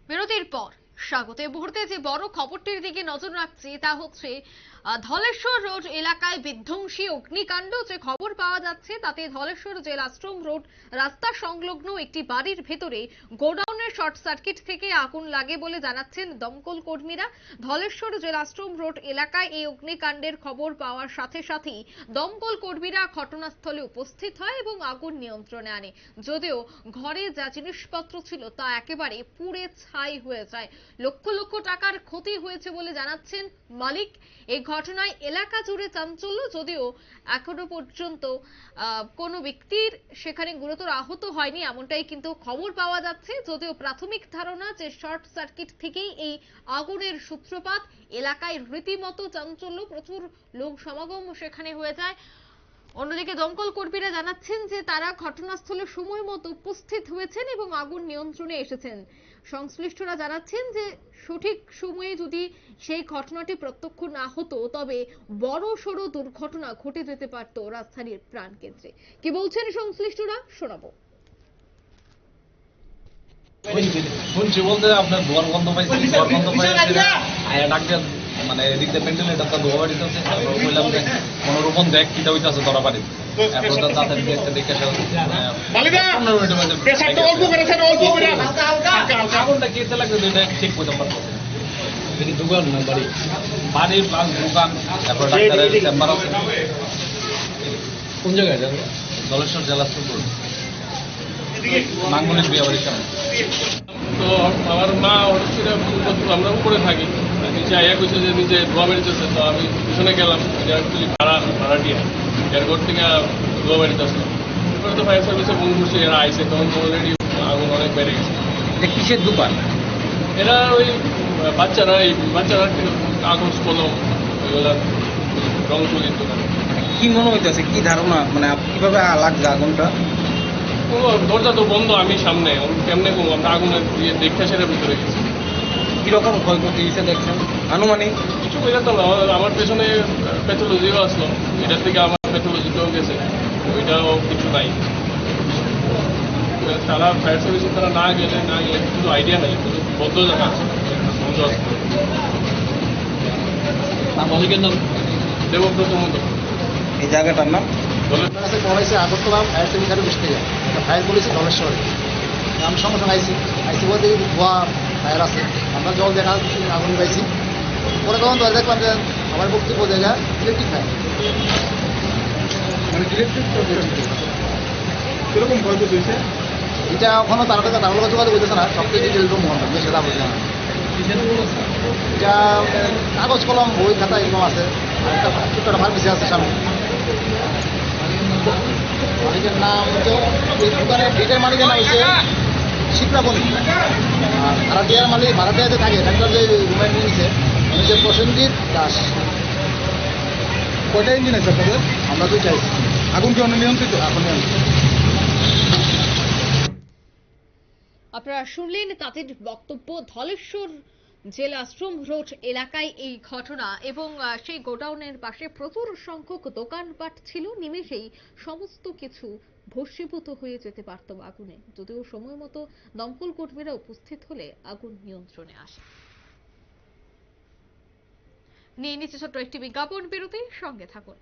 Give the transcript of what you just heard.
বিরতির পর স্বাগত। এই মুহূর্তে যে বড় খবরটির দিকে নজর রাখছি তা হচ্ছে ধলেশ্বর রোড এলাকায় বিধ্বংসী অগ্নিকাণ্ড। যে খবর পাওয়া যাচ্ছে তাতে ধলেশ্বর জেলাশ্রম রোড রাস্তা সংলগ্ন একটি বাড়ির ভেতরে গোডাউনের শর্ট সার্কিট থেকে আগুন লাগে বলে জানাচ্ছেন দমকল কর্মীরা। ধলেশ্বর জেলাশ্রম রোড এলাকায় এই অগ্নিকাণ্ডের খবর পাওয়ার সাথে সাথেই দমকল কর্মীরা ঘটনাস্থলে উপস্থিত হয় এবং আগুন নিয়ন্ত্রণে আনে। যদিও ঘরে যা জিনিসপত্র ছিল তা একেবারে পুড়ে ছাই হয়ে যায়। লক্ষ লক্ষ টাকার ক্ষতি হয়েছে বলে জানাচ্ছেন মালিক। এই ঘটনায় এলাকা জুড়ে চাঞ্চল্য, যদিও এখনো পর্যন্ত কোনো ব্যক্তির সেখানে গুরুতর আহত হয়নি এমনটাই কিন্তু খবর পাওয়া যাচ্ছে। যদিও প্রাথমিক ধারণা যে শর্ট সার্কিট থেকেই এই আগুনের সূত্রপাত। এলাকায় রীতিমতো চাঞ্চল্য, প্রচুর লোক সমাগম সেখানে হয়ে যায়। অন্যদিকে দমকল কর্মীরা জানাচ্ছেন যে তারা ঘটনাস্থলে সময় মতো উপস্থিত হয়েছেন এবং আগুন নিয়ন্ত্রণে এসেছেন। সংশ্লিষ্টরা জানাচ্ছেন যে সঠিক সময়ে যদি সেই ঘটনাটি প্রত্যক্ষ না হতো তবে বড় সড় দুর্ঘটনা ঘটে যেতে পারত রাজধানীর প্রাণকেন্দ্রে। কি বলছেন সংশ্লিষ্টরা, শোনাবো। শুনছি বলতে আপনার ধোয়ার গন্ধ পাইছি, ধোয়ার গন্ধ পাইছি আয়া ডাক দিয়ে মানে এদিক দিয়ে ভেন্টিলেটারটা ধোয়া বাড়িতে আছে। তারপর বললাম যে কোনোরকম দেখ কিটা হইতেছে ধরা বাড়ি। এরপর তো তাড়াতাড়ি দেখতে দেখে আগুনটা কেটে লাগবে এটা ঠিক করতে পারবো। দোকান না বাড়ি, বাড়ির প্লাস দোকান, তারপর ডাক্তারের চেম্বার আছে। কোন জায়গায় যাবে? ধলেশ্বর জেলাশ্রম রোড, মাঙ্গলিক বিয়া বাড়ির সামনে। তো আমার মা আমরা উপরে থাকি, নিচে আয়া কইছে যে নিচে ধোয়া বেরিয়েছে। তো আমি পিছনে গেলাম, এটা অ্যাকচুয়ালি ভাড়াটিয়া এয়ারপোর্ট থেকে ধোয়া বেরিতে আসলাম। এরপরে তো ফায়ার সার্ভিসে ফোন করছি, এরা আইসে, তখন অলরেডি আগুন অনেক বেড়ে গেছে। এটা কিসের দোকান? এরা ওই বাচ্চারা কাগজ কলম এগুলা রং তুলির দোকান। কি মনে হইতেছে, কি ধারণা, মানে কিভাবে লাগছে আগুনটা? দরজা তো বন্ধ, আমি সামনে, কেমনে করবো? আমরা আগুনের দিয়ে দেখতে সেটা ভিতরে গেছি। কিরকম ক্ষয়ক্ষতি হিসেবে দেখছেন আনুমানিক? কিছু বোঝা তো আমার পেছনে প্যাথোলজিও আসলো, এটার থেকে আমার প্যাথোলজিতেও গেছে, ওইটাও কিছু নাই। তারা ফায়ার সার্ভিসে তারা না গেলে কিছু আইডিয়া নাই, কিন্তু বদ্ধ জায়গা আছে। মালিকের নাম দেবব্রত মন্ডল। এই জায়গাটার নাম পড়াইছে আগরতলা ফায়ার সার্ভিস বসতে যায়, ফায়ার পুলিশে ধলেশ্বরে। আমি সঙ্গে সঙ্গে আইসি বলতে ধোয়া ফায়ার আছে, আমরা জল দেখা আগুন পাইছি। পরে তখন তো দেখলাম যে আমার বক্তব্য জায়গা ইলেকট্রিক ফায়ার, মানে ইলেকট্রিক কীরকম ভয় হয়েছে এটা এখনও তার কাছে যোগাযোগ করতেছে না। সব থেকে ডিটেল রুম বন্ধ, যে সেটা বলছে না। এটা কাগজ কলম বই খাতা এরকম আছে, আর একটা ছোট্ট একটা ফার্মেসি আছে সামনে। মালিকের নাম হচ্ছে, এই দোকানের ডিটের মালিকের নাম হচ্ছে শিপ্রাপনি। আর ভাড়াটিয়ার মালিক, ভাড়াটিয়াতে থাকে ডাক্তার যে রুমের নিয়েছে হচ্ছে প্রসেনজিৎ দাস। কয়টা ইঞ্জিন আছে আপনাদের? আমরা দুইটাই। আগুন কি অনিয়ন্ত্রিত? এখন নিয়ন্ত্রিত। আপনারা শুনলেন তাদের বক্তব্য। ধলেশ্বর জেলাশ্রম রোড এলাকায় এই ঘটনা এবং সেই গোডাউনের পাশে প্রচুর সংখ্যক দোকানপাট ছিল। নিমেষেই সমস্ত কিছু ভস্মীভূত হয়ে যেতে পারত আগুনে, যদিও সময় মতো দমকল কর্মীরা উপস্থিত হলে আগুন নিয়ন্ত্রণে আসে। নিয়ে নিচ্ছে ছোট্ট একটি বিজ্ঞাপন বিরতি, সঙ্গে থাকুন।